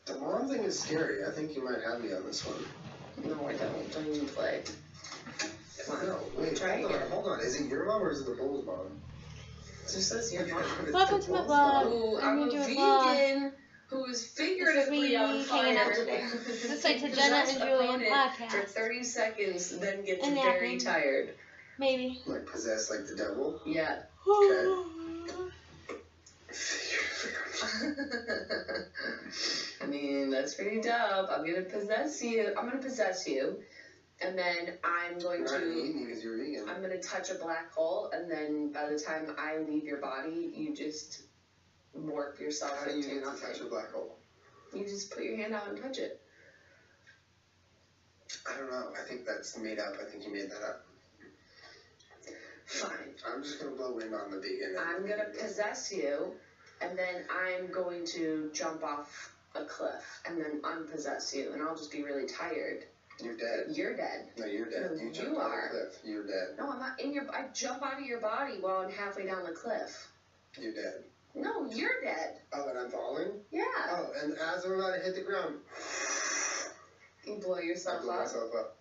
The mom thing is scary. I think you might have me on this one. No, I don't. Don't even play. Come on. No, wait, Try again. Hold on. Is it your mom or is it the bull's mom? It just says your mom. Welcome to my vlog. Ooh, I'm a vegan who is figuratively on fire. This is like the Jenna and Julien Podcast. For 30 seconds, then gets And very napping. tired. Maybe. Like possessed like the devil? Yeah. Okay. I mean, that's pretty dope. I'm gonna possess you. And then I'm going You're not to. eating because you're vegan. I'm gonna touch a black hole, and then by the time I leave your body, you just morph yourself. How do you get to touch a black hole? You just put your hand out and touch it. I don't know. I think that's made up. I think you made that up. Fine. I'm just gonna blow wind on the vegan. I'm gonna possess you, and then I'm going to jump off a cliff, and then unpossess you, and I'll just be really tired. You're dead. You're dead. No, you're dead. No, You you jumped off are. a cliff. You're dead. No, I'm not in your. I jump out of your body while I'm halfway down the cliff. You're dead. No, you're dead. Oh, and I'm falling? Yeah. Oh, and as I'm about to hit the ground, You blow I yourself blew up. myself up.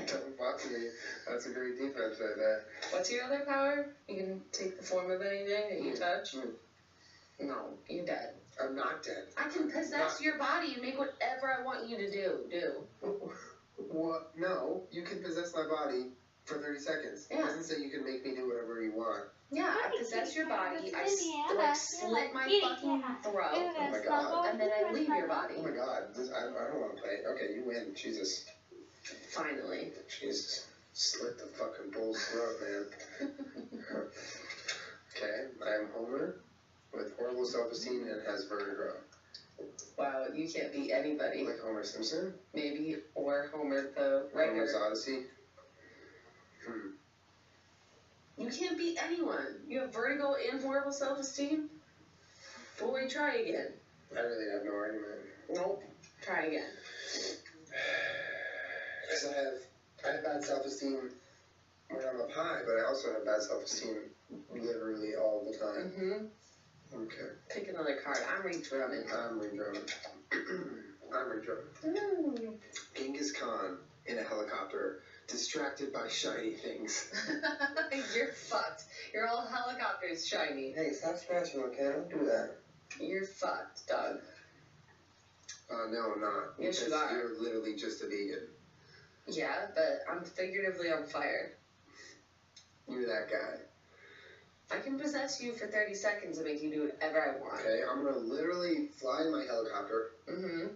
Don't fuck me. That's a great defense right there. What's your other power? You can take the form of anything that you touch. No, you're dead. I'm not dead. I can possess your body and make whatever I want you to do. What? No, you can possess my body for 30 seconds. Yeah. It doesn't say you can make me do whatever you want. Yeah, I possess your body. I slit my fucking throat, Oh my god. and then I leave your body. Oh my god. I don't want to play. Okay, you win. Jesus. Finally. Jesus. Slit the fucking bull's throat, man. Okay, I am Homer with horrible self-esteem and has vertigo. Wow, you can't beat anybody. Like Homer Simpson? Maybe, or Homer the writer. Homer's Odyssey? You can't beat anyone. You have vertigo and horrible self-esteem? Boy, try again. I really have no argument. Nope. Try again. Because I have bad self-esteem when I'm up high, but I also have bad self-esteem literally all the time. Mm-hmm. Okay. Pick another card. I'm redrumming. I'm redrumming. I'm redrumming. Genghis Khan in a helicopter, distracted by shiny things. You're fucked. You're all helicopters shiny. Hey, stop scratching, okay? Don't do that. You're fucked, dog. No, I'm not. Yes, you Because are. You're literally just a vegan. Yeah, but I'm figuratively on fire. You're that guy. I can possess you for 30 seconds and make you do whatever I want. Okay, I'm gonna literally fly in my helicopter Mm-hmm.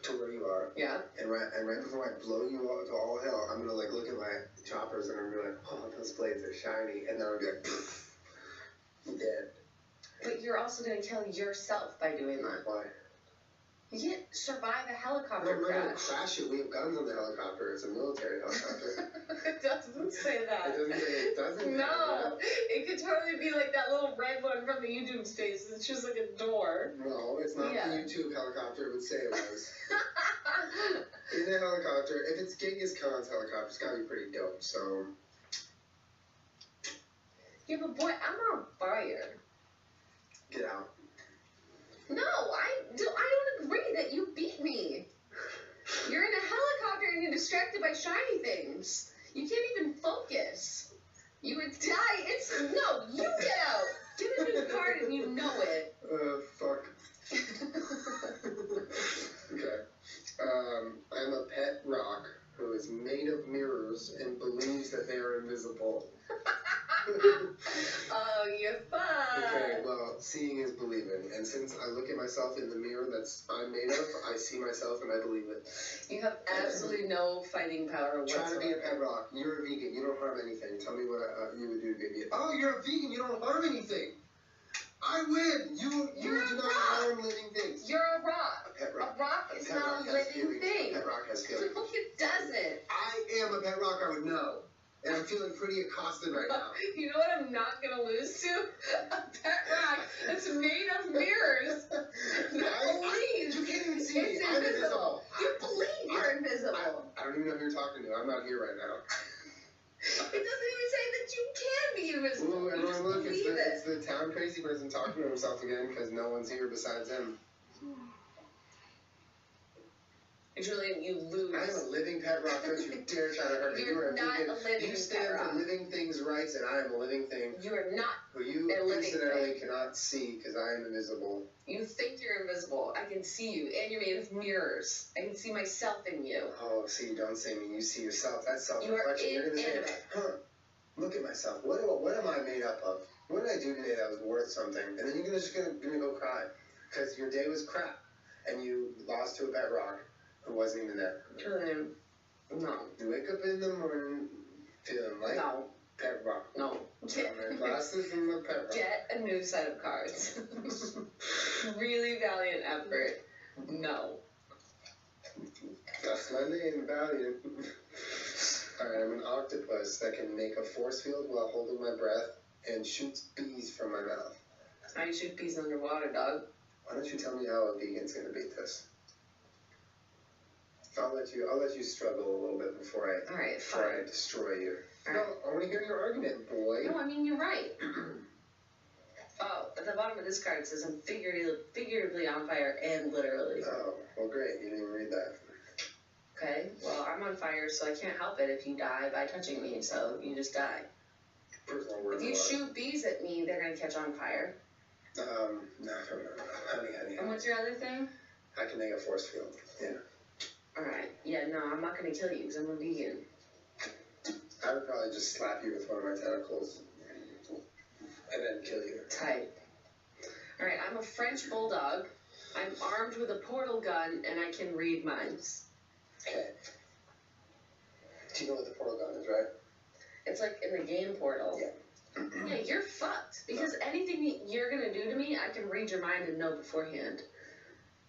to where you are. Yeah. And right before I blow you all to all hell, I'm gonna like look at my choppers and I'm gonna be like, oh, those blades are shiny, and then I'm gonna be like, pfft, you're dead. But you're also going to kill yourself by doing that. Why? You can't survive a No, helicopter I'm not gonna crash. crash it. We have guns on the helicopter. It's a military helicopter. It doesn't say that. It doesn't say it doesn't. No, it could totally be like that little red one from the YouTube space. It's just like a door. No, it's not Yeah. the YouTube helicopter it would say it was. In the helicopter, if it's Genghis Khan's helicopter, it's gotta be pretty dope. So, Yeah, but boy, I'm on fire. get out. No, I don't agree that you beat me. You're in a helicopter and you're distracted by shiny things. You can't even focus. You would die. No, you get out. Get a new card and you know it. Fuck. Okay. I'm a pet rock who is made of mirrors and believes that they are invisible. Oh, you're fun. Okay, well, seeing is believing, and since I look at myself in the mirror I'm made of, I see myself and I believe it. You have absolutely no fighting power Try whatsoever. to be a pet rock. You're a vegan. You don't harm anything. Tell me what you would do to be a vegan. Oh, you're a vegan. You don't harm anything. I win. You You're do a not rock. harm living things. You're a rock. A pet rock. A rock is pet not rock a has living feelings. thing. A pet rock has feelings. No, it doesn't. I am a pet rock. I would know. And I'm feeling pretty accosted right now. You know what I'm not going to lose to? A pet rock that's made of mirrors that believes You can't even see me. it's I'm invisible. You believe you're invisible. I don't even know who you're talking to. I'm not here right now. It doesn't even say that you can be invisible. Ooh, You just everyone look, believe it's It's the town crazy person talking to himself again because no one's here besides him. Julien, you lose. I am a living pet rock. Don't you dare try to hurt me. You are not vegan. a living You stand pet for rock. living things' rights, and I am a living thing. You are not Who you a living incidentally thing. cannot see because I am invisible. You think you're invisible. I can see you, and you're made of mirrors. I can see myself in you. Oh, see, don't say me. You see yourself. That's You are self-reflection. You're gonna say, inanimate. huh? Look at myself. What am I made up of? What did I do today that was worth something? And then you're just gonna go cry because your day was crap, and you lost to a pet rock who wasn't even there. Julien, no. You wake up in the morning feeling like No. pet rock. No. My glasses and the pet rock. Get a new set of cards. Really valiant effort. No. That's my name, Valiant. Alright, I'm an octopus that can make a force field while holding my breath and shoots bees from my mouth. I shoot bees underwater, dog. Why don't you tell me how a vegan's gonna beat this? I'll let you struggle a little bit before I Alright, destroy you. fine. No, I want to hear your argument, boy. No, I mean, you're right. Oh, at the bottom of this card it says I'm figuratively on fire and literally. Oh, well, great. You didn't even read that. Okay, well, I'm on fire, so I can't help it if you die by touching me, so you just die. Personal word If you of shoot bees at me, they're gonna catch on fire. No, honey. And what's your other thing? I can make a force field. Yeah. Alright, yeah, no, I'm not gonna kill you because I'm a vegan. I would probably just slap you with one of my tentacles and then kill you. Tight. Alright, I'm a French bulldog. I'm armed with a portal gun, and I can read minds. Okay. Do you know what the portal gun is, right? It's like in the game Portal. Yeah. Yeah, you're fucked. Because anything you're gonna do to me, I can read your mind and know beforehand.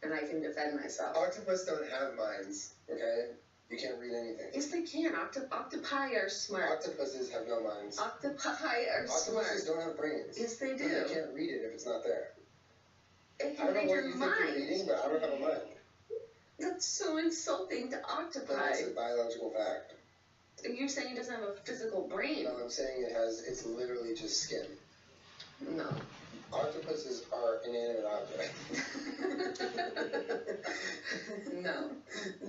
And I can defend myself. Octopus don't have minds, okay? You can't read anything. Yes, they can. Octopi are smart. Octopuses have no minds. Octopi are smart. Octopuses don't have brains. Yes, they do. You can't read it if it's not there. It I can don't know read what your you think you're reading, mind. but I don't have a mind. That's so insulting to But octopi. it's a biological fact. You're saying it doesn't have a physical brain. No, I'm saying it's literally just skin. No. Octopuses are inanimate objects. No.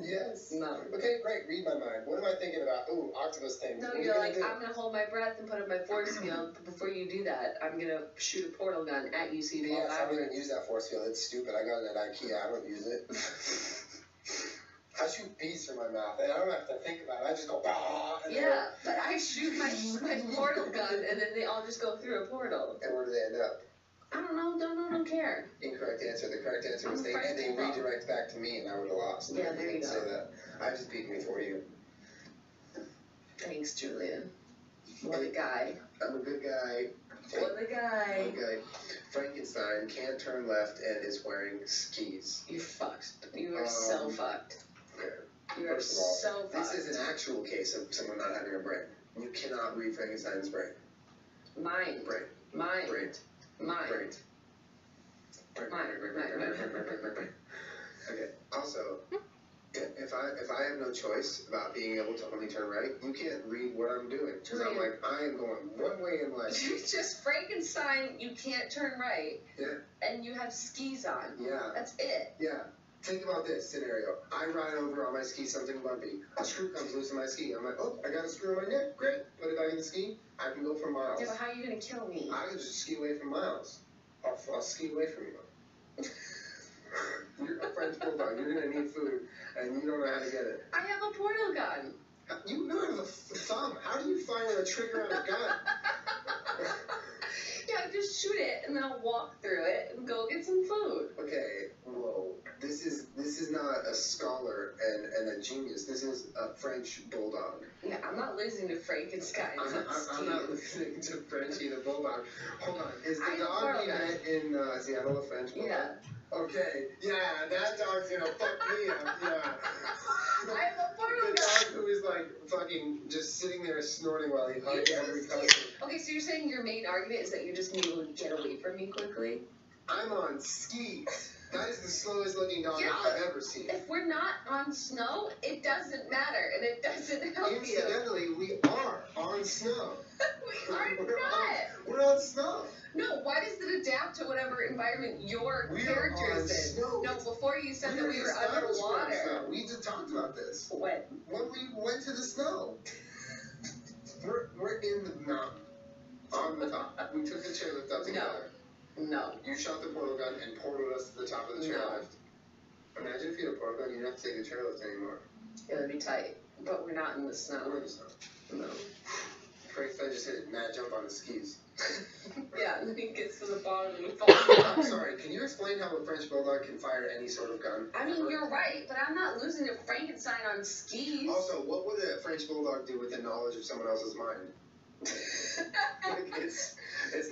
Yes. No. Okay, great. Read my mind. What am I thinking about? Ooh, octopus things. No, What are you you're gonna like, do? I'm gonna hold my breath and put up my force field, but before you do that, I'm gonna shoot a portal gun at you so you Yes, fall I don't even backwards. use that force field. It's stupid. I got it at IKEA. I don't use it. I shoot bees from my mouth, and I don't have to think about it. I just go, bah! And Yeah, but I shoot my portal gun and then they all just go through a portal. And where do they end up? I don't know, don't care. Incorrect answer. The correct answer was I'm they afraid to redirect back to me, and I would have lost. Yeah, there you didn't go. Say that. I just beat me for you. Thanks, Julien. What a guy. I'm a good guy. What a guy. Good guy. Frankenstein can't turn left and is wearing skis. You're fucked. You are so fucked. Okay. You are First of all, so fucked. this is an actual case of someone not having a brain. You cannot read Frankenstein's brain. Mind. Brain. Mind. Brain. Mind. Brain. Okay. Also, if I have no choice about being able to only turn right, you can't read what I'm doing. Because I'm like, I am going one way in life. You're just Frankenstein, you can't turn right. Yeah. And you have skis on. Yeah. That's it. Yeah. Think about this scenario. I ride over on my ski, something bumpy. A screw comes loose in my ski. I'm like, oh, I got a screw in my neck. Great. Put it back in the ski. I can go for miles. Yeah, but how are you gonna kill me? I can just ski away for miles. I'll ski away from you. You're a French bulldog. You're gonna need food, and you don't know how to get it. I have a portal gun. You don't have a thumb. How do you fire a trigger on a gun? Yeah, I just shoot it and then I'll walk through it and go get some food. Okay, whoa. This is not a scholar and a genius. This is a French bulldog. Yeah, I'm not losing to Frankenstein. I'm not listening to Frenchie the bulldog. Hold on. Is I the have a dog portal we gun. met in Seattle a French bulldog? Yeah. Okay. Yeah, that dog's gonna fuck me up. Yeah. I have a portal The gun. dog who is like fucking just sitting there snorting while he hugs every customer. Okay, so you're saying your main argument is that you're just gonna be able to get away from me quickly? I'm on skis. That is the slowest looking dog Yeah, I've ever seen. If we're not on snow, it doesn't matter, and it doesn't help you. Incidentally, we are on snow. We are not. We're on snow. No, why does it adapt to whatever environment your character is in? Snow. No, before you said that we were underwater. We just talked about this. When? When we went to the snow. We're in the mountain. On the top. We took the chairlift up together. No. You shot the portal gun and portaled us to the top of the chairlift. Imagine if you had a portal gun, you didn't have to take the chairlift anymore. It would be tight. But we're not in the snow. We're in the snow. No. Frank just hit a mad jump on the skis. Yeah, and then he gets to the bottom and he falls down. I'm sorry, can you explain how a French Bulldog can fire any sort of gun? I mean, you're right, but I'm not losing to Frankenstein on skis. Also, what would a French Bulldog do with the knowledge of someone else's mind? Like, it's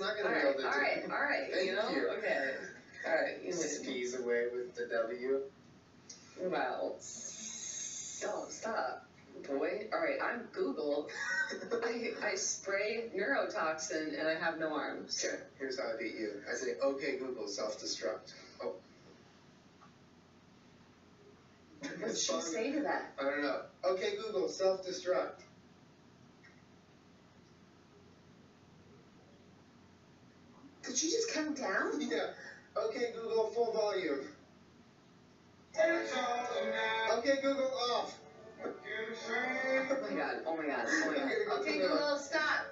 not going to be able to do it. All right. Thank you know? you. Okay. All right. You win. Skis away with the W. Well, stop. Boy. All right, I'm Google. I spray neurotoxin and I have no arms. Okay, here's how I beat you. I say, okay, Google, self-destruct. Oh. What did she say to that? I don't know. Okay, Google, self-destruct. Did she just count down? Yeah. Okay, Google, full volume. Okay, Google, off. Oh my god. Okay, Google, stop.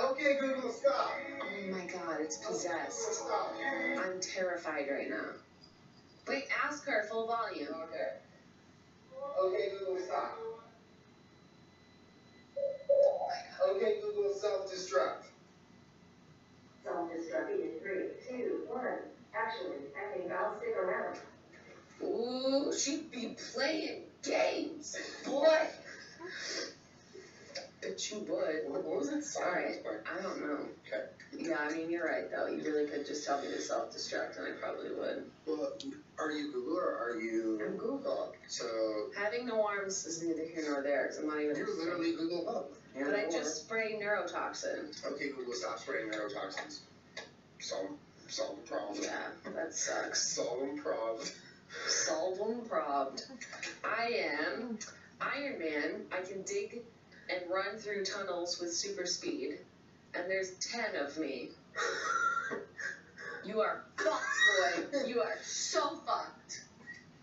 Okay, Google, stop. Oh my god, it's possessed. Stop. I'm terrified right now. Wait, ask her full volume. Okay. Okay, Google, stop. Okay, Google, self-destruct. Self-destructing in 3, 2, 1. Actually, I think I'll stick around. Ooh, she'd be playing games. Boy. Bet you would. What was it? Alright, I don't know. Okay. Yeah, I mean, you're right, though. You really could just tell me to self-destruct, and I probably would. Well, are you Google or are you... I'm Google. So... Having no arms is neither here nor there, because I'm not even... You're literally Google Hub. But I just spray neurotoxin. Okay, Google, stop spraying neurotoxins. Solve the problem. Yeah, that sucks. Solve them problem. Solve them probed. I am Iron Man. I can dig and run through tunnels with super speed. And there's 10 of me. You are fucked, boy. You are so fucked.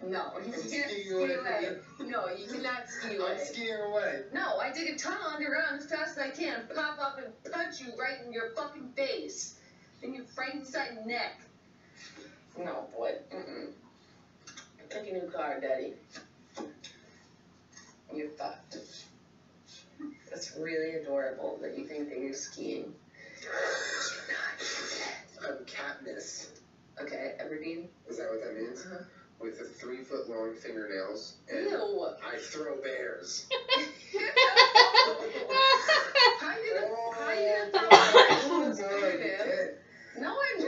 No, you can't ski away. No, you cannot ski away. I'm skiing away. No, I dig a tunnel underground as fast as I can, pop up and punch you right in your fucking face. In your Frankenstein neck. No, boy. Pick a new car, Daddy. You're fucked. That's really adorable that you think that you're skiing. I'm Katniss. Okay, Everdeen? Is that what that means? Uh-huh. With the 3-foot long fingernails. And Ew. I throw bears. How you gonna throw Oh, bears? boy, you did. No, I'm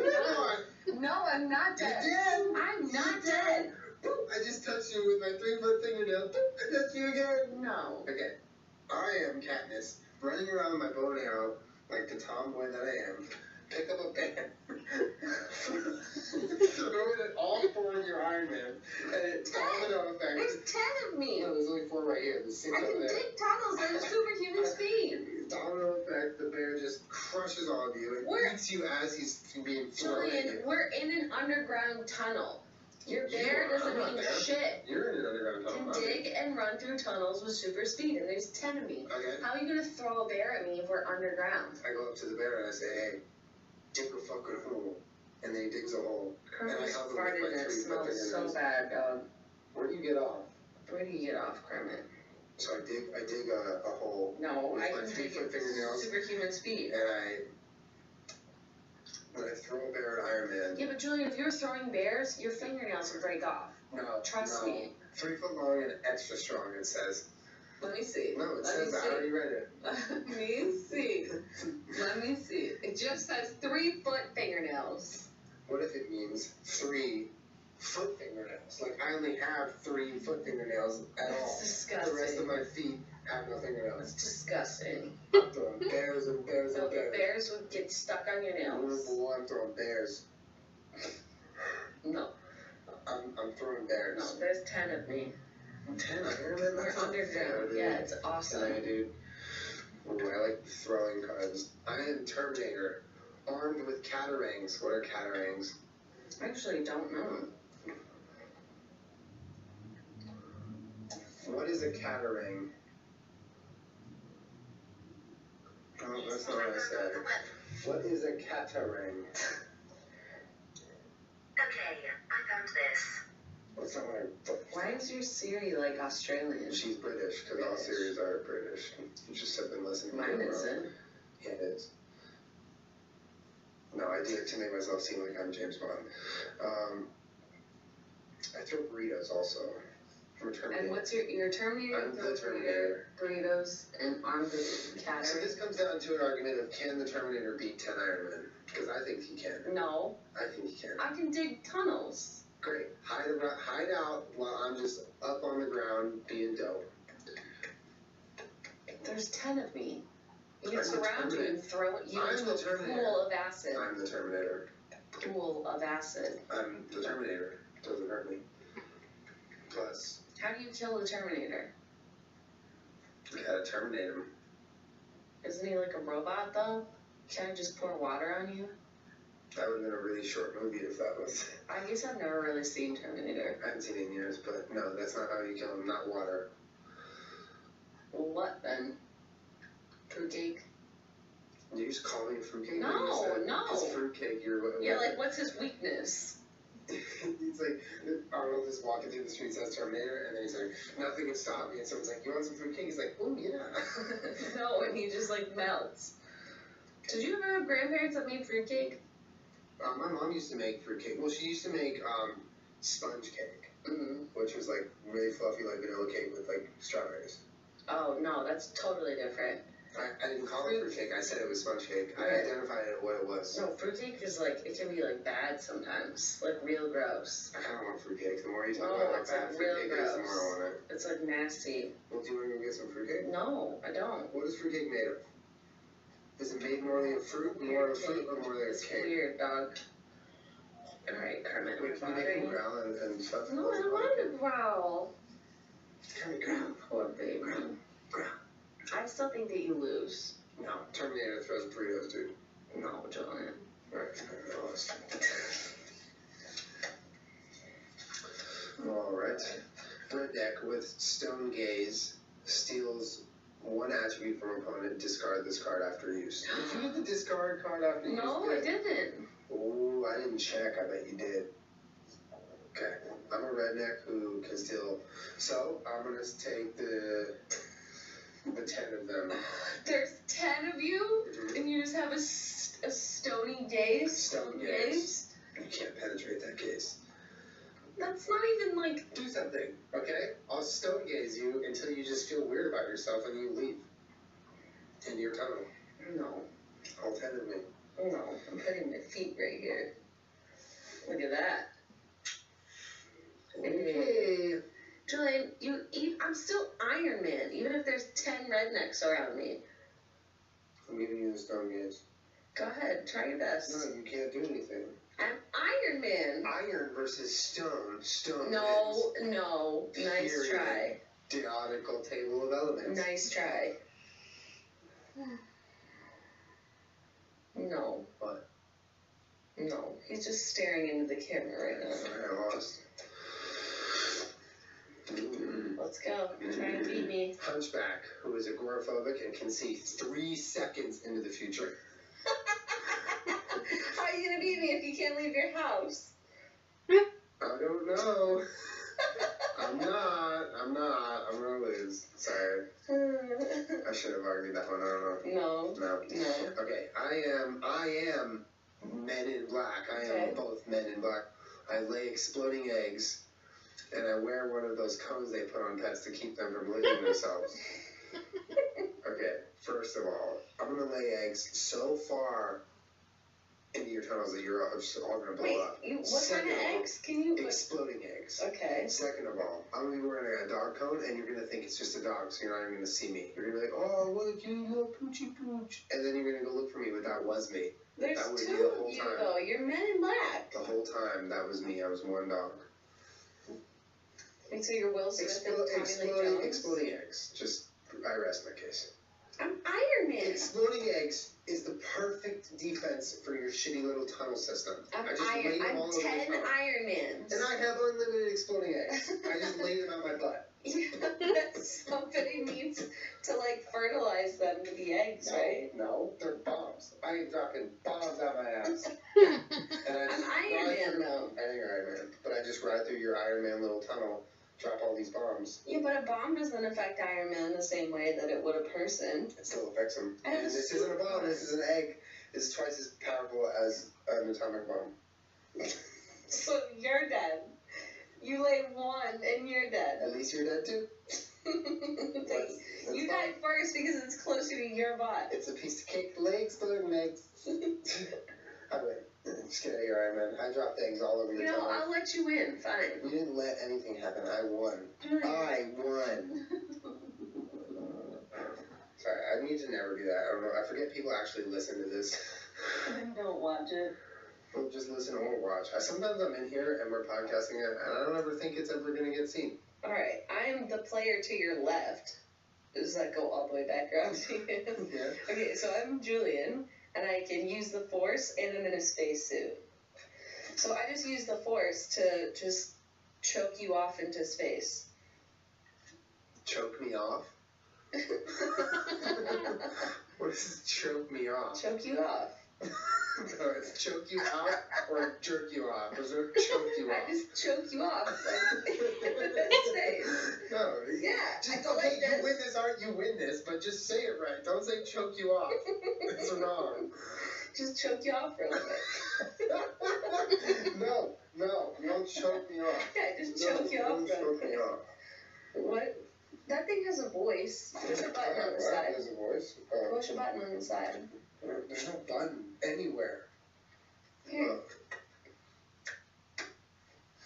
not. No, I'm not You dead. did. I'm not dead. Boop, I just touched you with my 3-foot fingernail. Boop, I touched you again. No. Okay. I am Katniss, running around with my bow and arrow, like the tomboy that I am. Pick up a bear. Throw it at all 4 of your Iron Man. And it domino effect. There's 10 of me. No, there's only 4 right here. There's 6 I over can there. dig tunnels at a superhuman speed. Domino effect, the bear just crushes all of you and eats you as he's being thrown at Julian, you. we're in an underground tunnel. Your bear doesn't mean shit. You're in an underground tunnel. Can dig and run through tunnels with super speed, and there's 10 of me. Okay. How are you gonna throw a bear at me if we're underground? I go up to the bear and I say, hey, dig a fucking hole. And then he digs a hole. Kermit's help him with farted my and it 3-foot smells so fingernails. bad, dog. Where do you get off? Where do you get off, Kermit? So I dig a hole. No, With I my can dig 3-foot at fingernails. superhuman speed. And when I throw a bear at Iron Man. Yeah, but Julian, if you're throwing bears, your fingernails would break off. No. Trust me. 3 foot long and extra strong, it says. Let me see. No, it Let me says that. I see. already read it. Let me see. Let me see. It just says 3-foot fingernails. What if it means 3-foot fingernails? Like, I only have 3 foot fingernails at all. That's disgusting. The rest of my feet have no fingernails. That's disgusting. I'm throwing bears and bears No, and the bears. bears would get stuck on your nails. Oh, boy, I'm throwing bears. No, I'm throwing bears. no, there's 10 of me. 10 Iron Man? We're That's not underground. fair, dude. Yeah, it's awesome. Yeah, dude. Ooh, I like throwing cards. I am Terminator, armed with catarangs. What are catarangs? I actually don't know. What is a catarang? Oh, that's not what I said. What is a catarang? Okay, I found this. What's not what I... Why is your Siri like Australian? She's British, because all series are British. You just have been listening to Mine her. isn't. Yeah, it is. No, I do it to make myself seem like I'm James Bond. I throw burritos also. I'm a Terminator. And what's your Terminator? I'm the Terminator. Burritos and armed with So catering. this comes down to an argument of can the Terminator beat 10 Iron Men? Because I think he can. No, I think he can. I can dig tunnels. Great. Hide out while I'm just up on the ground being dope. There's 10 of me. You I'm can the surround you Terminator. and throw you I'm into the a Terminator. pool of acid. I'm the Terminator. Pool of acid. I'm the Terminator. Doesn't hurt me. Plus, How do you kill the Terminator? you gotta terminate him. Isn't he like a robot though? Can I just pour water on you? That would have been a really short movie if that was. I guess I've never really seen Terminator. I haven't seen it in years, but no, that's not how you kill him. Not water. Well, what then? Fruitcake? You just call me a fruitcake? No, You said, no. It's fruitcake. You're. Yeah, like what's his weakness? It's like Arnold is walking through the streets as Terminator, and then he's like, nothing can stop me. And someone's like, you want some fruitcake? He's like, oh yeah. No, and he just like melts. Did you ever have grandparents that made fruitcake? My mom used to make fruitcake. Well, she used to make sponge cake, Mm-hmm. which was like really fluffy, like vanilla cake with like strawberries. Oh no, that's totally different. I didn't call it fruitcake. I said it was sponge cake. I Right. identified it what it was. No, fruitcake is like it can be like bad sometimes, like real gross. I kind of want fruitcake. The more you talk No, about how it's bad like real fruitcake is, the more I gross. want it. It's like nasty. Well, do you want to go get some fruitcake? No, I don't. What is fruitcake made of? Is it made more like a fruit, more of a fruit, or more like It's a cake? weird, dog. All right, Kermit. Wait, can you make him growl and stuff? No, I don't want to growl. Kermit, growl. Poor baby. Growl. I still think that you lose. No, Terminator throws burritos, dude. No, Julian. Alright, I lost. Alright. Redneck with stone gaze steals one attribute from opponent, discard this card after use. Did you get the discard card after use? No, I didn't. Oh, I didn't check. I bet you did. Okay. I'm a redneck who can steal. So, I'm gonna take the 10 of them. There's 10 of you, Mhm. and you just have a stony gaze? Stone gaze. You can't penetrate that gaze. That's not even like. Do something, okay? I'll stone gaze you until you just feel weird about yourself and you leave. Into your tunnel. No. All 10 of me. No. I'm putting my feet right here. Look at that. Okay. Julian, I'm still Iron Man, even if there's 10 rednecks around me. I'm giving you the stone gaze. Go ahead, try your best. No, you can't do anything. I'm Iron Man. Iron versus stone. Stone No, no. is Nice period. try. Deodical table of elements. Nice try. No. What? No. He's just staring into the camera right now. Sorry, I lost. Let's go. Try and beat me. Hunchback, who is agoraphobic and can see 3 seconds into the future. How are you gonna beat me if you can't leave your house? I don't know. I'm gonna lose. Sorry. I should have argued that one. I don't know. No. No. Okay, I am Men in Black. I am Okay. both Men in Black. I lay exploding eggs, and I wear one of those cones they put on pets to keep them from licking themselves. Okay, first of all, I'm gonna lay eggs so far into your tunnels that you're all just all gonna blow Wait, up. what kind of Second of all, eggs? Can you? Exploding eggs. Okay. Second of all, I'm gonna be wearing a dog coat, and you're gonna think it's just a dog, so you're not even gonna see me. You're gonna be like, oh, what you little poochie pooch, and then you're gonna go look for me, but that was me. There's That would be two the of whole you time. though. You're Men in Black. The whole time, that was me. I was one dog. Wait, so you're Will Smith and Tommy Lee Jones? Exploding eggs. Just, I rest my case. I'm Iron Man. Exploding eggs is the perfect defense for your shitty little tunnel system. I'm I just lay them all I'm over 10 the tunnel. Iron Mans. And I have unlimited exploding eggs. I just lay them on my butt. Yeah, somebody needs to like fertilize them with the eggs, right? No, they're bombs. I ain't dropping bombs out my ass. And I I'm just Iron ride Man through- though. I think you're Iron Man. But I just ride through your Iron Man little tunnel, drop all these bombs. Yeah, but a bomb doesn't affect Iron Man the same way that it would a person. It still affects them. I have And a this isn't a bomb, this is an egg. This is twice as powerful as an atomic bomb. So you're dead. You lay one and you're dead. At least you're dead too. That's You fine. died first because it's closer to your butt. It's a piece of cake. Lay exploding eggs. I win. Just kidding, you're Iron Man. I dropped eggs all over You your know, tunnel. I'll let you win. Fine. You didn't let anything happen. I won. Julie. I won. Sorry, I need to never do that. I don't know. I forget people actually listen to this. Don't watch it. Well, just listen or watch. Sometimes I'm in here and we're podcasting it, and I don't ever think it's ever going to get seen. Alright, I'm the player to your left. Does that go all the way back around to you? Yeah. Okay, so I'm Julian, and I can use the Force, and I'm in a spacesuit. So I just use the Force to just choke you off into space. Choke me off? What does choke me off? Choke you off. No, it's choke you out or jerk you off. Or is it choke you off? I just choke you off. Like, in space. No. Yeah, Just, I go okay, like this. you win this, Art. You win this, but just say it right. Don't say choke you off. It's wrong. Just choke you off real quick. No, don't choke me off. Yeah, just choke you off Don't real choke quick. me off. What? That thing has a voice. Push a button on the What? side. There's a voice? Oh. Push a button on the side. There's no button anywhere. Here,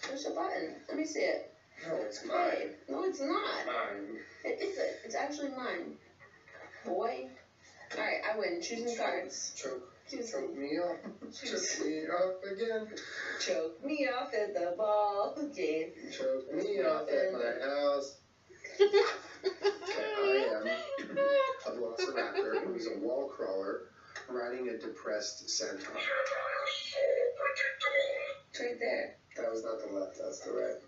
push a button. Let me see it. No, it's Hey, mine. no, it's not. Mine. It isn't. It's actually mine. Boy. Alright, I win. Choosing cards. Choke me off. Choose. Choke me off again. Choke me off at the ball game. Choke me off at my house. I am a velociraptor who's a wall crawler riding a depressed centaur. It's right there. That was not the left, that's the right.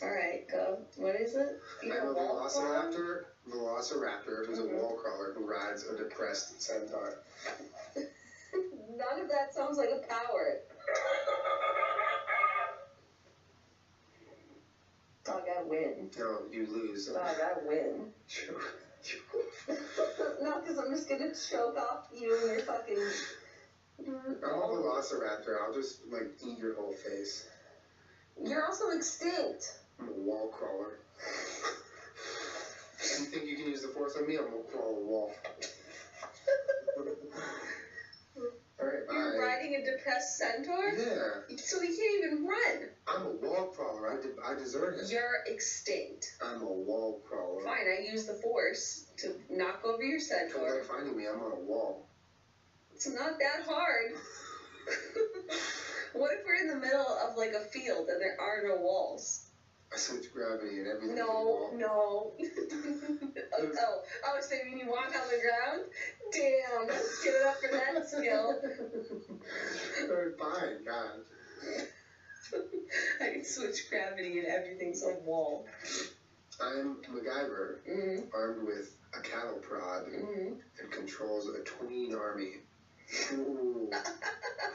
Alright, go. What is it? I'm a velociraptor who's a wall crawler who rides a depressed centaur. None of that sounds like a power. Dog, I win. No, you lose. Dog, I win. No, because I'm just gonna choke off you and your fucking. I'm a velociraptor. I'll just, like, eat your whole face. You're also extinct. I'm a wall crawler. You think you can use the force on me? I'm gonna crawl a wall. Alright, You're bye. riding a depressed centaur? Yeah. So he can't even run. I'm a wall crawler. I deserve it. You're extinct. I'm a wall crawler. Fine, I use the Force to knock over your Good centaur. luck finding me. I'm on a wall. It's not that hard. What if we're in the middle of like a field and there are no walls? I switch gravity and everything. No. Oh, so when you walk on the ground? Damn, let's give it up for that skill. Fine, God. I can switch gravity and everything's a wall. I'm MacGyver, Mm-hmm. armed with a cattle prod Mm-hmm. and controls a tween army. Ooh.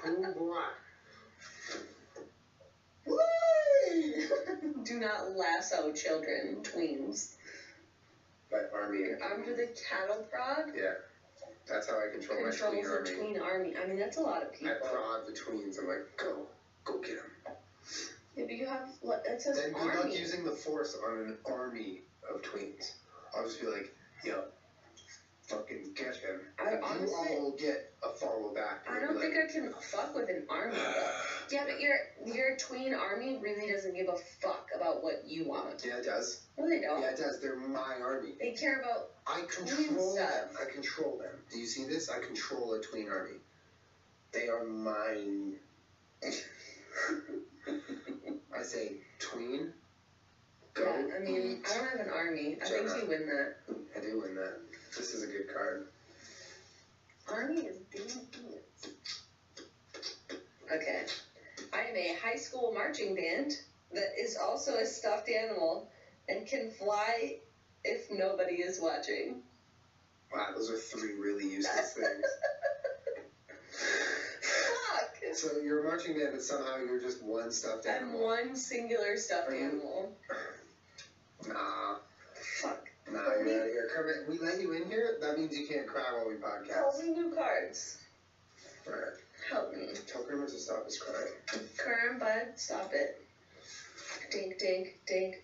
Cool boy. Whee! Do not lasso children, tweens. My army. You're armed with a cattle prod? Yeah. That's how I control my tween Controls a army. tween army. I mean, that's a lot of people. I prod the tweens. I'm like, go get them. Yeah, but you have, it says Then good luck army. using the force on an army of tweens. I'll just be like, yo, fucking get him. I honestly, you all will get a follow back. I don't think I can fuck with an army. Yeah, but your tween army really doesn't give a fuck about what you want. Yeah, it does. No, they don't. Yeah, it does. They're my army. They care about I control them. I control them. Do you see this? I control a tween army. They are mine. I say tween. Go. Yeah, I mean, I don't have an army. I think you win that. I do win that. This is a good card. Army is dangerous. Okay. I am a high school marching band that is also a stuffed animal and can fly if nobody is watching. Wow, those are 3 really useless things. Fuck! So you're a marching band, but somehow you're just one stuffed I'm animal. one singular stuffed animal. Nah. Fuck. Nah, you're out of here. Kermit, we let you in here? That means you can't cry while we podcast. Tell me new cards. Alright. Help me. Tell Kermit to stop his crying. Kerm, bud, stop it. Dink, dink, dink.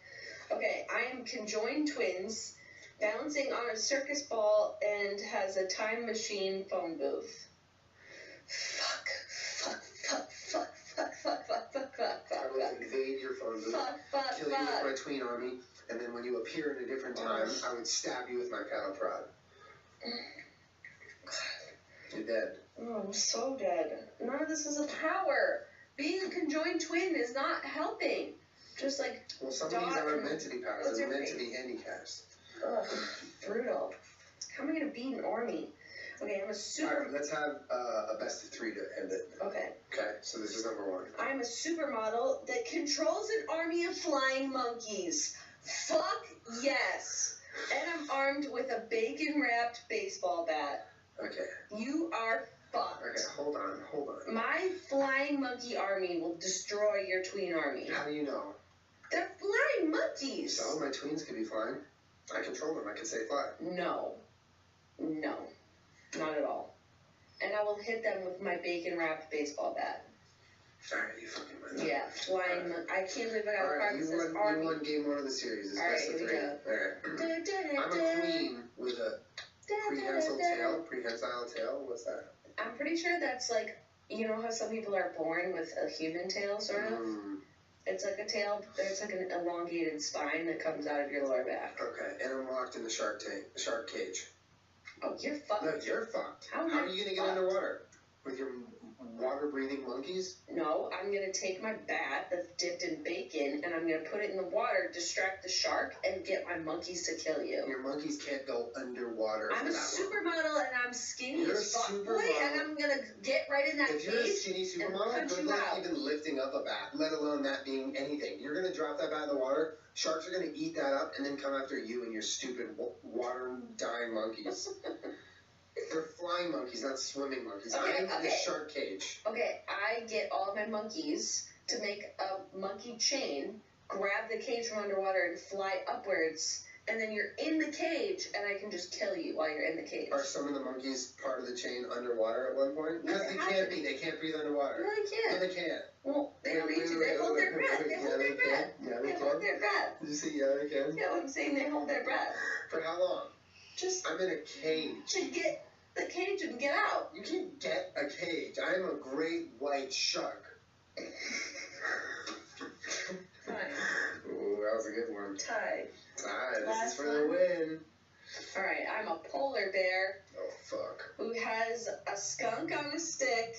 Okay, I am conjoined twins, bouncing on a circus ball, and has a time machine phone booth. Fuck, fuck, fuck, fuck, fuck, fuck, fuck, fuck, fuck, I fuck, will fuck. invade your phone booth, Fuck, fuck, kill you with fuck. my tween army, and then when you appear in a different time, I would stab you with my cattle prod. You're dead. Oh, I'm so dead. None of this is a power. Being a conjoined twin is not helping. Just like, Well, some of these aren't meant to be powers. What's They're your meant to fate? be handicaps. ugh, brutal. How am I gonna beat an army? Okay, I'm a super. Alright, let's have a best of 3 to end it. Okay. Okay, so this is number 1. I'm a supermodel that controls an army of flying monkeys. Fuck yes. And I'm armed with a bacon-wrapped baseball bat. Okay. You are fucked. Okay, hold on. My flying monkey army will destroy your tween army. How do you know? They're flying monkeys. So, my tweens could be flying. I control them. I can say fly. No. No. Not at all. And I will hit them with my bacon-wrapped baseball bat. Alright, you fucking win. Yeah, flying I can't believe I got a Alright, card that you says won army. game 1 of the series. It's Alright, best of here 3. we go. Alright. I'm a queen with a prehensile tail. Prehensile tail? What's that? I'm pretty sure that's like, you know how some people are born with a human tail, sort of? It's like a tail, it's like an elongated spine that comes out of your lower back. Okay, and I'm locked in the shark cage. Oh, you're fucked. No, you're fucked. How are you gonna get fucked? underwater? With your water-breathing monkeys? No, I'm gonna take my bat that's dipped in bacon and I'm gonna put it in the water, distract the shark, and get my monkeys to kill you. Your monkeys can't go underwater I'm for a that supermodel and I'm skinny You're as fuck, a boy, supermodel. and I'm gonna get right in that long. If you're a cage. skinny and supermodel, punch good you luck out. even lifting up a bat, let alone that being anything. You're gonna drop that bat in the water, sharks are gonna eat that up, and then come after you and your stupid water-dying monkeys. They're flying monkeys, not swimming monkeys. Okay, I'm in the okay. shark cage. Okay, I get all of my monkeys to make a monkey chain, grab the cage from underwater and fly upwards, and then you're in the cage and I can just kill you while you're in the cage. Are some of the monkeys part of the chain underwater at one point? No, Because they they have can't to be. They can't breathe underwater. No, they No, can't. they can't. Well, they don't Wait, need to. wait, They hold their wait, breath. wait, They yeah, hold they their breath. can. Yeah, They they hold can. their breath. Did you see? Yeah, they can. Yeah, what I'm saying, they hold their breath. For how long? Just I'm in a cage. to get the cage and get out. You can't get a cage. I am a great white shark. Fine. Ooh, that was a good one. Tie. This Last is for the one. win. Alright, I'm a polar bear Oh, fuck. who has a skunk on a stick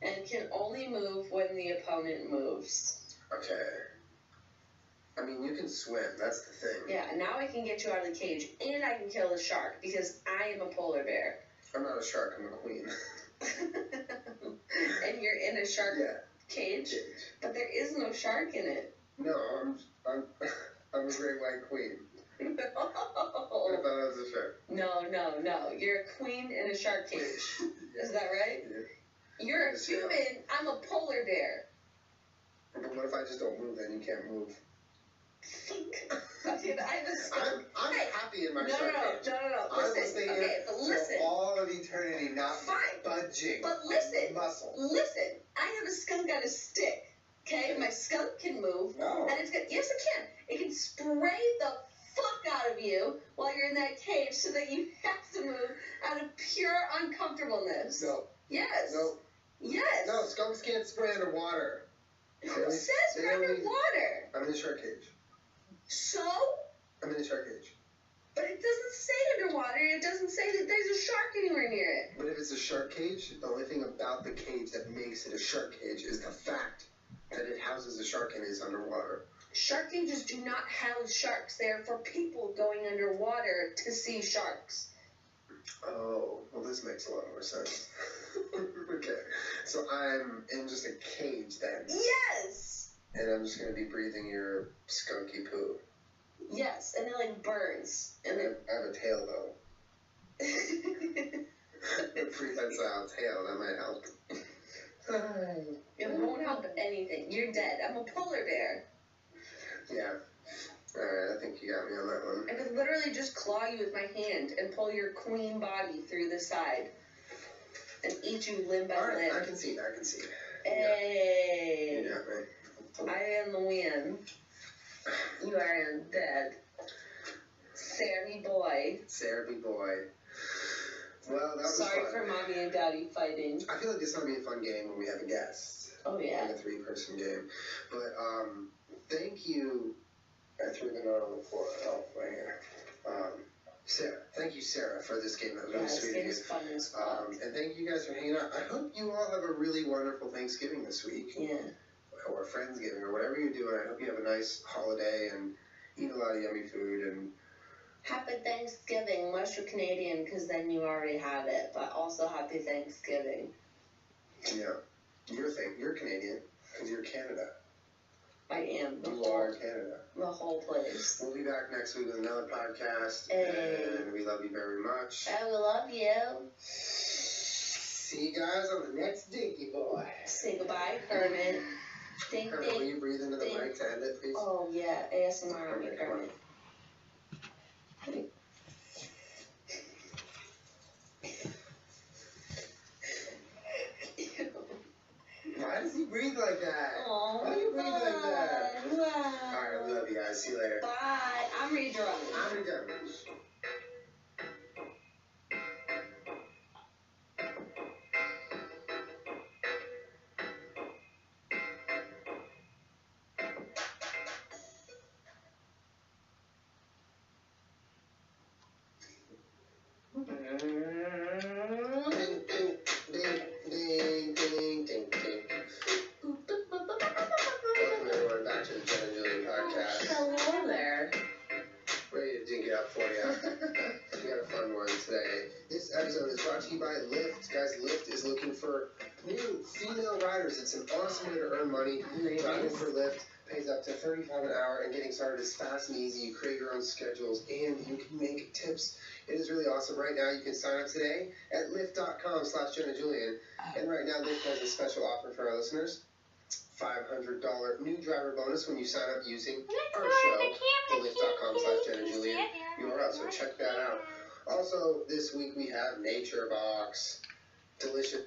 and can only move when the opponent moves. Okay. I mean, you can swim. That's the thing. Yeah, and now I can get you out of the cage and I can kill the shark because I am a polar bear. I'm not a shark. I'm a queen. And you're in a shark Yeah. cage, Cage. but there is no shark in it. No, I'm a great white queen. I No. thought I was a shark. No. You're a queen in a shark cage. Is that right? Yeah. You're a Yes, human. I'm a polar bear. But what if I just don't move? Then you can't move. Okay, but I'm a skunk. I'm Hey, happy in my No. shark cage. I will Listen, stay okay, but listen. for all of eternity, not Fine. budging. But listen. Muscle. Listen. I have a skunk on a stick. Okay? My skunk can move. No. And it's good. Yes, it can. It can spray the fuck out of you while you're in that cage so that you have to move out of pure uncomfortableness. No. Yes. No. Yes. No, skunks can't spray underwater. Who says we're underwater? I'm in a shark cage. So? I'm in a shark cage. But it doesn't say underwater. It doesn't say that there's a shark anywhere near it. But if it's a shark cage, the only thing about the cage that makes it a shark cage is the fact that it houses a shark and is underwater. Shark cages do not house sharks. They're for people going underwater to see sharks. Oh, well, this makes a lot more sense. Okay, so I'm in just a cage then. Yes! And I'm just going to be breathing your skunky poo. Yes, and it like burns. And then... I have a tail though. A prehensile tail, that might help. It won't help anything. You're dead. I'm a polar bear. Yeah. Alright, I think you got me on that one. I could literally just claw you with my hand and pull your queen body through the side and eat you limb by Alright, limb. I can see it. Hey. You got me. I am the win. You are dead. Sammy boy. Sarah boy. Well, that was Sorry fun. for mommy and daddy fighting. I feel like this might be a fun game when we have a guest. Oh, yeah. Like a 3-person game. But, thank you. I threw the note on the floor. Oh, right here. Sarah. Thank you, Sarah, for this game. That was really sweet of you. This fun as fuck. And thank you guys for hanging out. I hope you all have a really wonderful Thanksgiving this week. Yeah. Or Friendsgiving, or whatever you're doing. I hope you have a nice holiday and eat a lot of yummy food. And Happy Thanksgiving, unless you're Canadian, because then you already have it. But also Happy Thanksgiving. yeah, you're Canadian because you're Canada. I am. You are Canada. The whole place. We'll be back next week with another podcast, Hey. and we love you very much. I love you. See you guys on the next Dinky Boy. Say goodbye, Kermit. Ding, Kermit, will ding. you breathe into the mic to end it, please? Oh, yeah. ASMR on me, Okay, come on. Kermit. Why does he breathe like that? Oh, Why do you breathe like that? Wow. Alright, we love you guys. See you later. Bye. I'm redrawing. I'm done. Ding, ding, ding, ding, ding, ding, ding. Welcome everyone back to the Jenna and Julien Podcast. Hello there. Ready to dink it up for you. We got a fun one today. This episode is brought to you by Lyft. Guys, Lyft is looking for new female riders. It's an awesome way to earn money. Driving for Lyft pays up to $35 an hour, and getting started is fast and easy. You create your own schedules, and you can make tips. It is really awesome. Right now, you can sign up today at lyft.com/JennaJulien. And right now, Lyft has a special offer for our listeners. $500 new driver bonus when you sign up using our show, the lyft.com/JennaJulien URL. So check that out. Also, this week we have Nature Box. Delicious.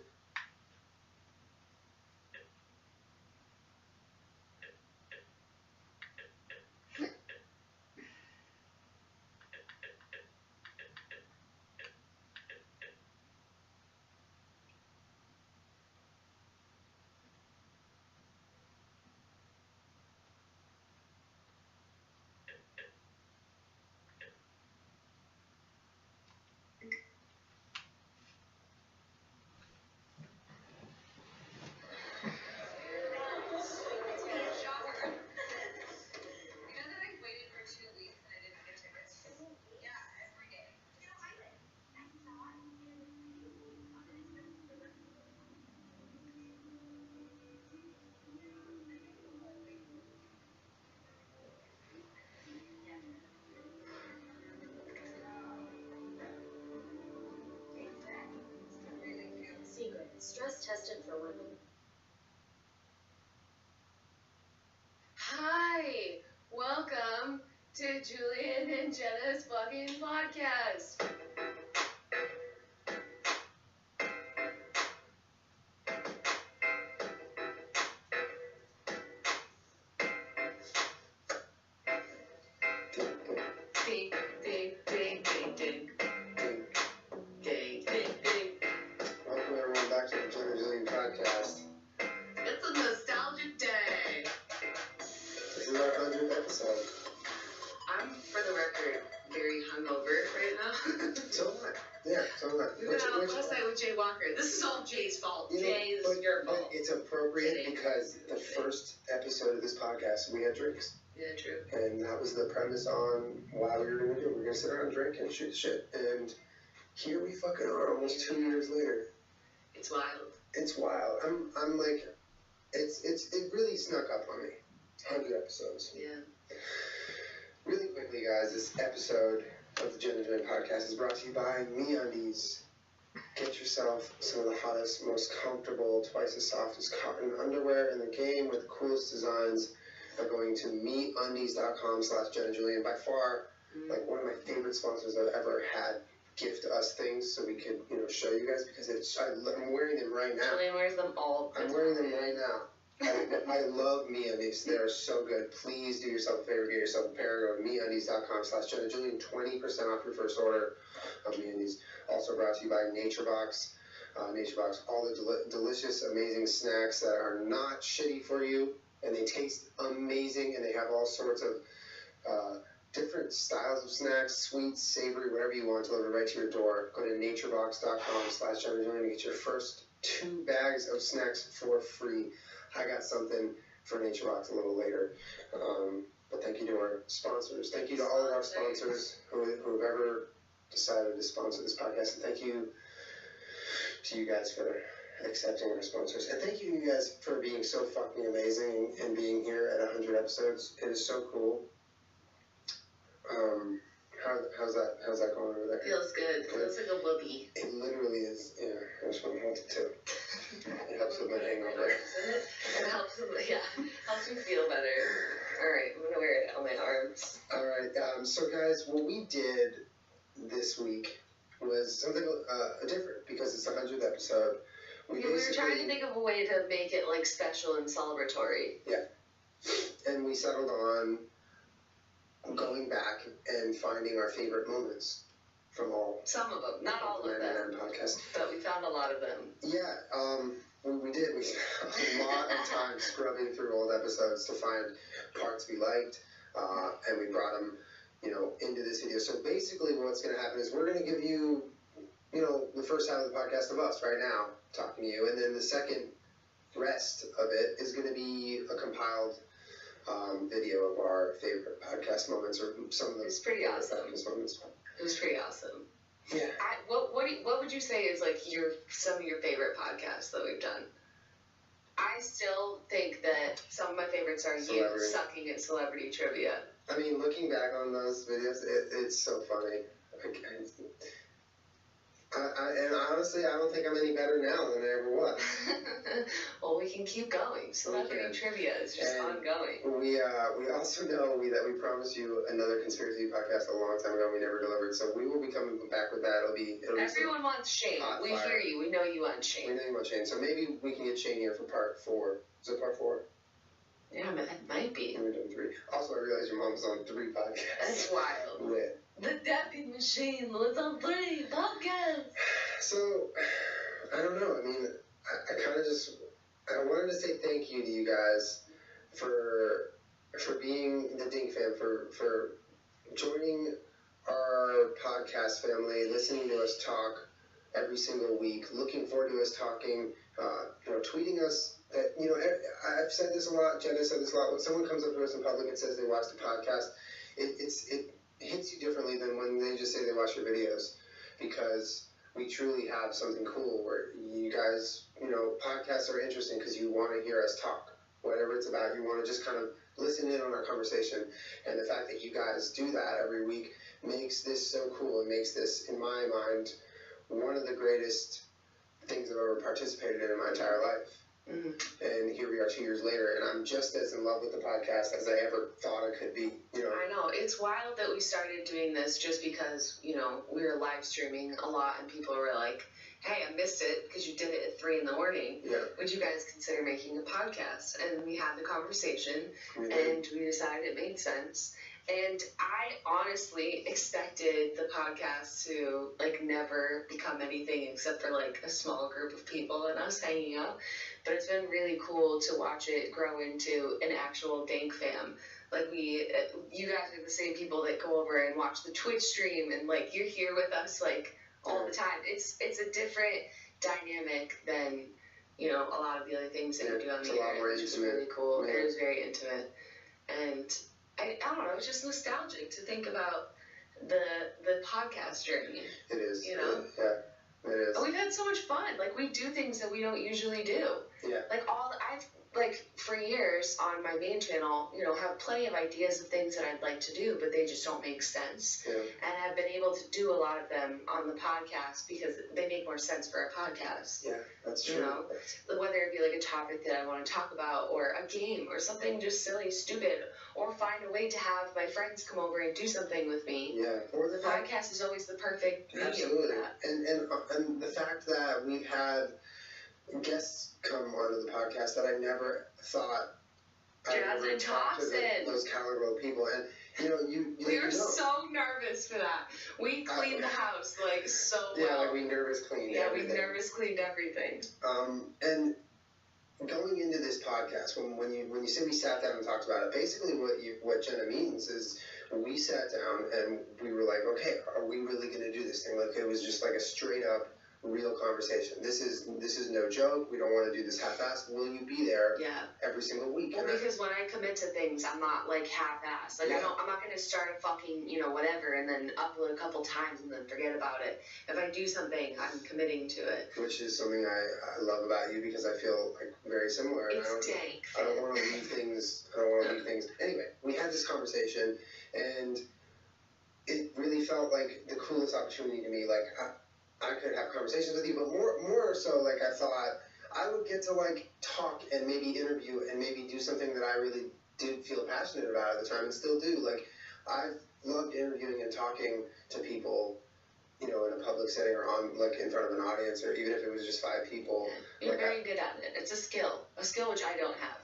Secret. Stress tested for women. Hi, welcome to Julien and Jenna's fucking podcast. See, So, I'm, for the record, very hungover right now. so am I. Yeah, so am I. We went out last night with Jay Walker. This is all Jay's fault. You know, Jay, this is your but fault. it's appropriate Kidding. because the first episode of this podcast, we had drinks. Yeah, true. And that was the premise on why we were going to do it. We were going to sit around and drink and shoot the shit. And here we fucking are almost 2 years later. It's wild. It's wild. I'm like, it really snuck up on me. 100 episodes. Yeah. Really quickly, guys, this episode of the Jenna and Julien Podcast is brought to you by MeUndies. Get yourself some of the hottest, most comfortable, twice as soft as cotton underwear in the game with the coolest designs by going to meundies.com/JennaJulien. By far, like one of my favorite sponsors I've ever had gift us things so we could, show you guys because I'm wearing them right now. Julian wears them all the time. I'm wearing them right now. I love MeUndies. They're so good. Please do yourself a favor. Get yourself a pair. Go to MeUndies.com/JennaJulien. 20% off your first order of MeUndies. Also brought to you by NatureBox. NatureBox, all the delicious, amazing snacks that are not shitty for you, and they taste amazing, and they have all sorts of different styles of snacks, sweet, savory, whatever you want, delivered right to your door. Go to naturebox.com/JennaJulien to get your first 2 bags of snacks for free. I got something for NatureBox a little later. But thank you to our sponsors. Thank you to all of our sponsors who have ever decided to sponsor this podcast. And thank you to you guys for accepting our sponsors. And thank you to you guys for being so fucking amazing and being here at 100 episodes. It is so cool. How's that going over there? Feels good. Feels like a whoopee. It literally is. Yeah, I just want to hold it too. It helps with my hangover. It helps me feel better. Alright, I'm gonna wear it on my arms. Alright, so guys, what we did this week was something different because it's the 100th episode. We were trying to think of a way to make it like special and celebratory. Yeah. And we settled on going back and finding our favorite moments from all. Some of them, not all of them. Podcast. But we found a lot of them. Yeah, we did. We spent a lot of time scrubbing through old episodes to find parts we liked, and we brought them, into this video. So basically what's going to happen is we're going to give you, the first half of the podcast of us right now talking to you, and then the second rest of it is going to be a compiled video of our favorite podcast moments or some of the. It's pretty awesome. Moments. It was pretty awesome. Yeah. What would you say is like some of your favorite podcasts that we've done? I still think that some of my favorites are you sucking at celebrity trivia. I mean, looking back on those videos, it's so funny. And honestly, I don't think I'm any better now than I ever was. Well, we can keep going. Celebrity trivia is just ongoing. We also know that we promised you another conspiracy podcast a long time ago. We never delivered, so we will be coming back with that. Everyone wants Shane. We hear you. We know you want Shane. We know you want Shane. So maybe we can get Shane here for part 4. Is it part 4? Yeah, it might be. We're doing 3. Also, I realized your mom's on 3 podcasts. That's wild. With The Dapping Machine was on 3 podcasts. So, I don't know. I mean, I kind of I wanted to say thank you to you guys for being the Dink fam, for joining our podcast family, listening to us talk every single week, looking forward to us talking, tweeting us. I've said this a lot, Jenna said this a lot. When someone comes up to us in public and says they watched the podcast, it hits you differently than when they just say they watch your videos, because we truly have something cool where you guys, podcasts are interesting because you want to hear us talk. Whatever it's about, you want to just kind of listen in on our conversation. And the fact that you guys do that every week makes this so cool. It makes this, in my mind, one of the greatest things I've ever participated in my entire life. Mm-hmm. And here we are 2 years later, and I'm just as in love with the podcast as I ever thought I could be. I know. It's wild that we started doing this just because, we were live streaming a lot, and people were like, hey, I missed it because you did it at 3 a.m. Yeah. Would you guys consider making a podcast? And we had the conversation, and we decided it made sense. And I honestly expected the podcast to like never become anything except for like a small group of people and us hanging out. But it's been really cool to watch it grow into an actual Dank fam. Like you guys are the same people that go over and watch the Twitch stream, and like you're here with us like all the time. It's a different dynamic than, you know, a lot of the other things that you do on the internet. It's just really cool. Yeah. It is very intimate, and I don't know. It's just nostalgic to think about the podcast journey. It is. You know. Yeah. It is. And we've had so much fun. Like we do things that we don't usually do. Yeah. Like I've like for years on my main channel, you know, have plenty of ideas of things that I'd like to do, but they just don't make sense. Yeah. And I've been able to do a lot of them on the podcast because they make more sense for a podcast. Yeah, that's true. You know, whether it be like a topic that I want to talk about, or a game, or something just silly, stupid, or find a way to have my friends come over and do something with me. Yeah. Or the podcast is always the perfect medium. Absolutely. For that. And the fact that we've had guests come onto the podcast that I never thought Jazz and Thompson. Those caliber people, and you know, we were so nervous for that. We cleaned the house like so well. Yeah, like we nervous cleaned. Yeah, everything. we nervous cleaned everything. And going into this podcast, when you say we sat down and talked about it, basically what Jenna means is we sat down and we were like, okay, are we really going to do this thing? Like it was just like a straight up real conversation. This is no joke. We don't want to do this half-assed. Will you be there? Yeah. Every single week? Well, because when I commit to things, I'm not like half-assed. Like I'm not gonna start a fucking whatever and then upload a couple times and then forget about it. If I do something, I'm committing to it. Which is something I love about you because I feel like very similar. It's dank. I don't want to leave things. Anyway, we had this conversation and it really felt like the coolest opportunity to me. Like I could have conversations with you, but more so, like I thought I would get to like talk and maybe interview and maybe do something that I really did feel passionate about at the time and still do. Like I've loved interviewing and talking to people, you know, in a public setting or on like in front of an audience, or even if it was just 5 people. You're like very good at it. It's a skill which I don't have.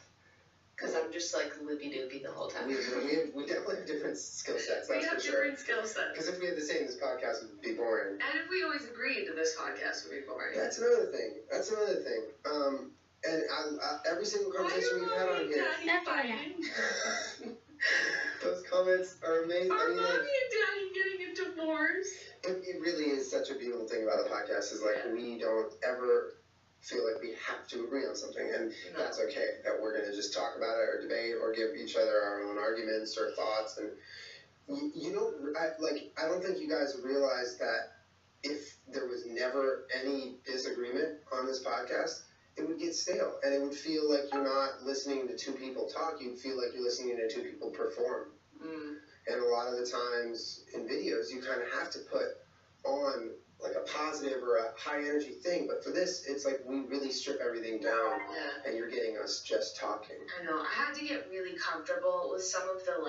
Because I'm just like loopy-doopy the whole time. We definitely have different skill sets. We have different skill sets. Because if we had the same, this podcast would be boring. And if we always agreed, this podcast would be boring. That's another thing. And every single conversation we've had on here. Those comments are amazing. Are mommy and daddy getting a divorce? But it really is such a beautiful thing about the podcast is like we don't ever feel like we have to agree on something, and that's okay. That we're gonna just talk about it or debate or give each other our own arguments or thoughts. And I don't think you guys realize that if there was never any disagreement on this podcast, it would get stale, and it would feel like you're not listening to 2 people talk. You'd feel like you're listening to 2 people perform. And a lot of the times in videos, you kind of have to put on like a positive or a high energy thing, but for this, it's like we really strip everything down, and you're getting us just talking. I know. I had to get really comfortable with some of the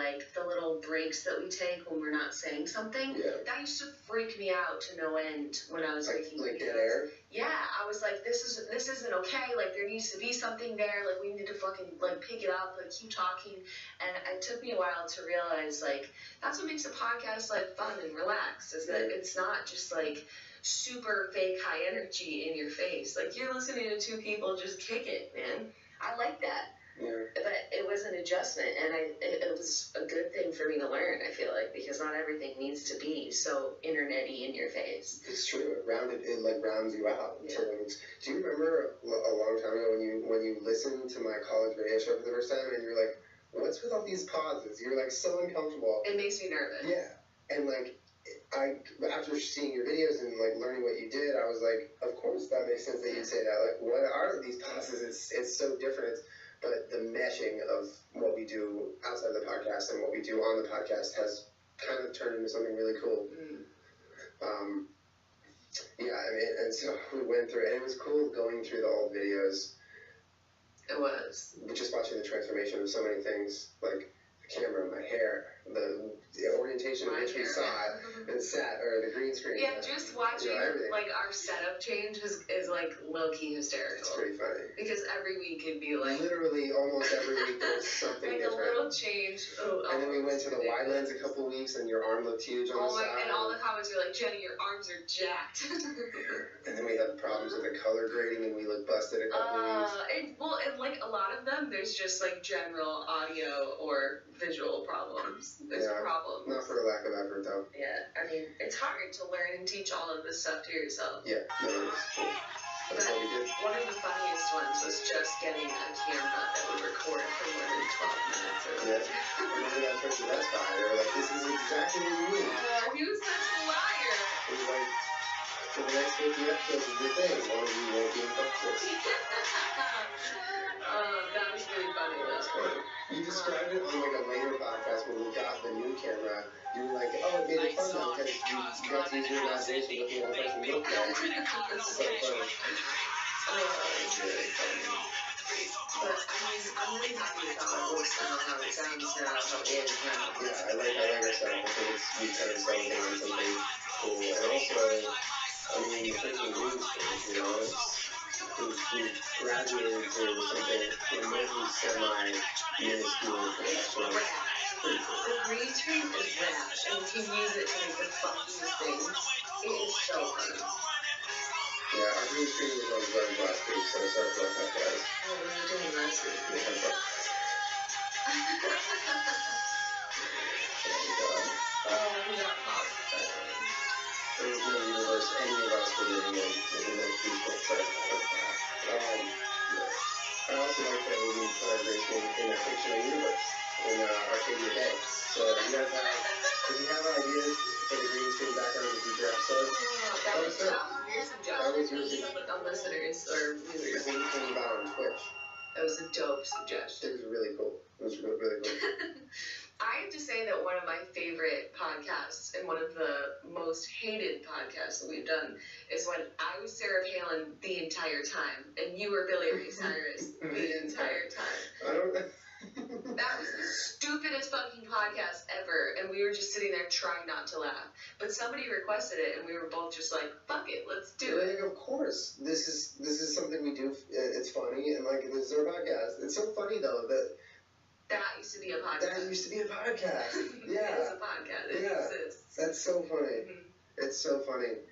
little breaks that we take when we're not saying something. Yeah. That used to freak me out to no end when I was making like videos. dead air. Yeah, I was like, this isn't okay. Like there needs to be something there. Like we need to fucking like pick it up. Like keep talking. And it took me a while to realize like that's what makes a podcast like fun and relaxed. Is that it's not just like super fake high energy in your face. Like you're listening to 2 people just kick it, man. I like that. Yeah. But it was an adjustment, and it was a good thing for me to learn, I feel like, because not everything needs to be so internet-y in your face. It's true. It rounds you out. Yeah. Do you remember a long time ago when you listened to my college radio show for the first time and you're like, what's with all these pauses? You're like so uncomfortable. It makes me nervous. Yeah. And like after seeing your videos and like learning what you did, I was like, of course that makes sense that you'd say that. Like, what are these pauses? It's so different. But the meshing of what we do outside of the podcast and what we do on the podcast has kind of turned into something really cool. And so we went through, and it was cool going through the old videos. It was. Just watching the transformation of so many things, like camera, my hair, the orientation in which we saw it, and the green screen. Yeah, just watching everything. like our setup change is like low key hysterical. It's pretty funny. Because every week it'd be like literally almost every week there was something like different. a little change. And then we went to the wide lens a couple weeks, and your arm looked huge on the side. And all the comments were like, Jenny, your arms are jacked. And then we had problems with the color grading, and we looked busted a couple weeks. And like a lot of them, there's just like general audio or visual problems. There's problems. Not for a lack of effort, though. Yeah, I mean, it's hard to learn and teach all of this stuff to yourself. Yeah, no, it's cool. That's what we did. One of the funniest ones was just getting a camera that would record for more than 12 minutes. Yeah, remember that person at Best Buy? They were like, this is exactly what you need. He was such a liar. He was like, for the next 50 episodes of your thing, one of you won't be in focus. That was really funny. That was funny. You described it on like a later podcast when we got the new camera. You were like, oh, it made it fun though because you got to use your imagination looking at the person look like. It's so funny. It's really funny. But I mean, I'm really happy with how it looks now, how it sounds now, how it is now. Yeah, I like our stuff. I think we kind of started doing something cool. And also, I mean, the freaking green screen, you know, we graduated to something remotely semi-minuscule professional. The green screen is rad, and we can use it to make the funkiest things. It is so funny. Yeah, our green screen was on drugs last week, so sorry about that, guys. What were you doing last week? We got popped. There was no universe any of us were living in the peaceful set. I also like that we put our green screen in a fictional universe, in Arcadia Bay. So if you have ideas for the green screen background of future episodes, that was your suggestion. The listeners or viewers. I think it came about on Twitch. That was a dope suggestion. It was really cool. It was really, really cool. I have to say that one of my favorite podcasts and one of the most hated podcasts that we've done is when I was Sarah Palin the entire time and you were Billy Ray Cyrus the entire time. I don't know. That was the stupidest fucking podcast ever, and we were just sitting there trying not to laugh. But somebody requested it, and we were both just like, "Fuck it, let's do it." Like, of course, this is something we do. It's funny, and like this is our podcast. It's so funny though that used to be a podcast. That used to be a podcast. Yeah, it's a podcast. It exists. That's so funny. Mm-hmm. It's so funny.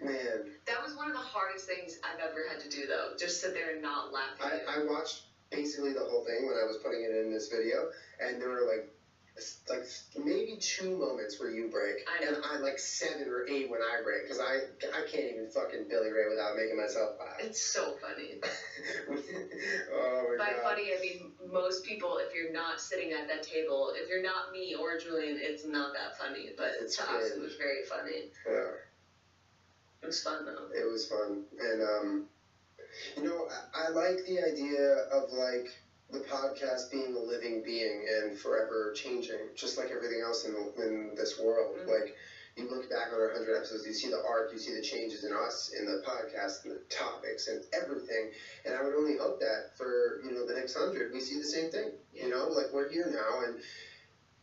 Man. That was one of the hardest things I've ever had to do, though. Just sit there and not laugh. I watched basically the whole thing when I was putting it in this video, and there were like maybe 2 moments where you break, and I like 7 or 8 when I break, because I can't even fucking Billy Ray without making myself laugh. It's so funny. Oh my By God. funny, I mean most people, if you're not sitting at that table, if you're not me or Julien, it's not that funny, but to us it was very funny. Yeah. It was fun though. It was fun, and you know, I like the idea of like the podcast being a living being and forever changing, just like everything else in this world. Mm-hmm. Like, you look back on our 100 episodes, you see the arc, you see the changes in us, in the podcast, and the topics, and everything. And I would only hope that for, you know, the next 100, we see the same thing. Yeah. You know, like, we're here now, and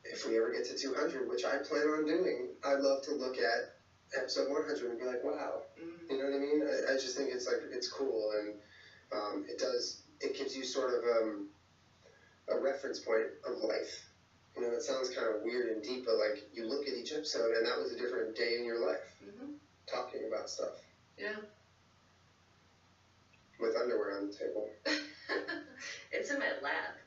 if we ever get to 200, which I plan on doing, I'd love to look at episode 100 and be like, wow. Mm-hmm. You know what I mean? I just think it's, like, it's cool, and it gives you sort of a reference point of life. You know, it sounds kind of weird and deep, but like you look at each episode and that was a different day in your life, talking about stuff. Yeah. With underwear on the table. It's in my lap.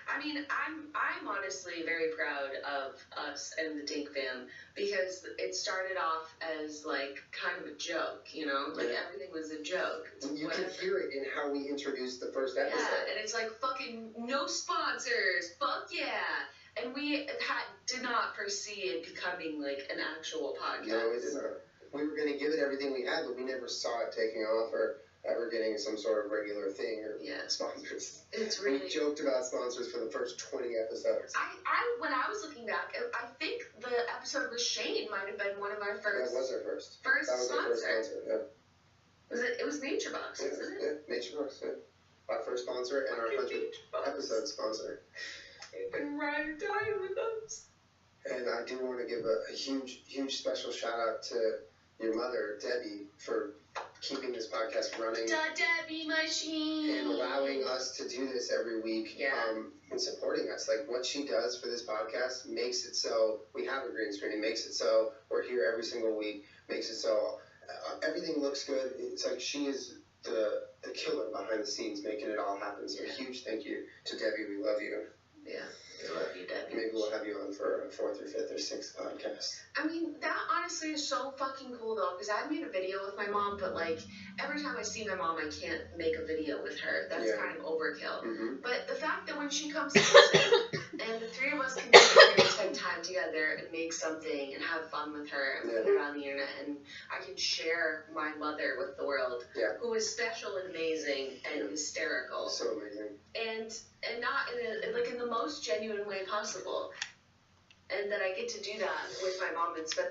I mean, I'm honestly very proud of us and the Dink fam because it started off as like kind of a joke, you know, like everything was a joke. You can hear it in how we introduced the first episode. Yeah, and it's like fucking no sponsors, fuck yeah. And we did not foresee it becoming like an actual podcast. No, we did not. We were going to give it everything we had, but we never saw it taking off or ever getting some sort of regular thing or sponsors. It's really... We joked about sponsors for the first 20 episodes. When I was looking back, I think the episode with Shane might have been one of our first... That was our first. First that was sponsor. Our first sponsor, yeah. It was NatureBox, wasn't it? Yeah, NatureBox, yeah. Our first sponsor and our 100th episode sponsor. and ride or die with us. And I do want to give a huge special shout out to your mother, Debbie, for keeping this podcast running. The Debbie machine. And allowing us to do this every week. Yeah. And supporting us. Like, what she does for this podcast makes it so we have a green screen. It makes it so we're here every single week. Makes it so everything looks good. It's like she is the killer behind the scenes making it all happen. So a huge thank you to Debbie. We love you. Yeah. I love you, Debbie. Maybe we'll have you on for a 4th or 5th or 6th podcast. I mean, that honestly is so fucking cool though, because I made a video with my mom, but like every time I see my mom, I can't make a video with her. That's kind of overkill. Mm-hmm. But the fact that when she comes to visit, and the three of us can sit here and spend time together and make something and have fun with her and put it on the internet, and I can share my mother with the world, who is special and amazing and hysterical. So amazing. And not in the most genuine way possible. And that I get to do that with my mom and spend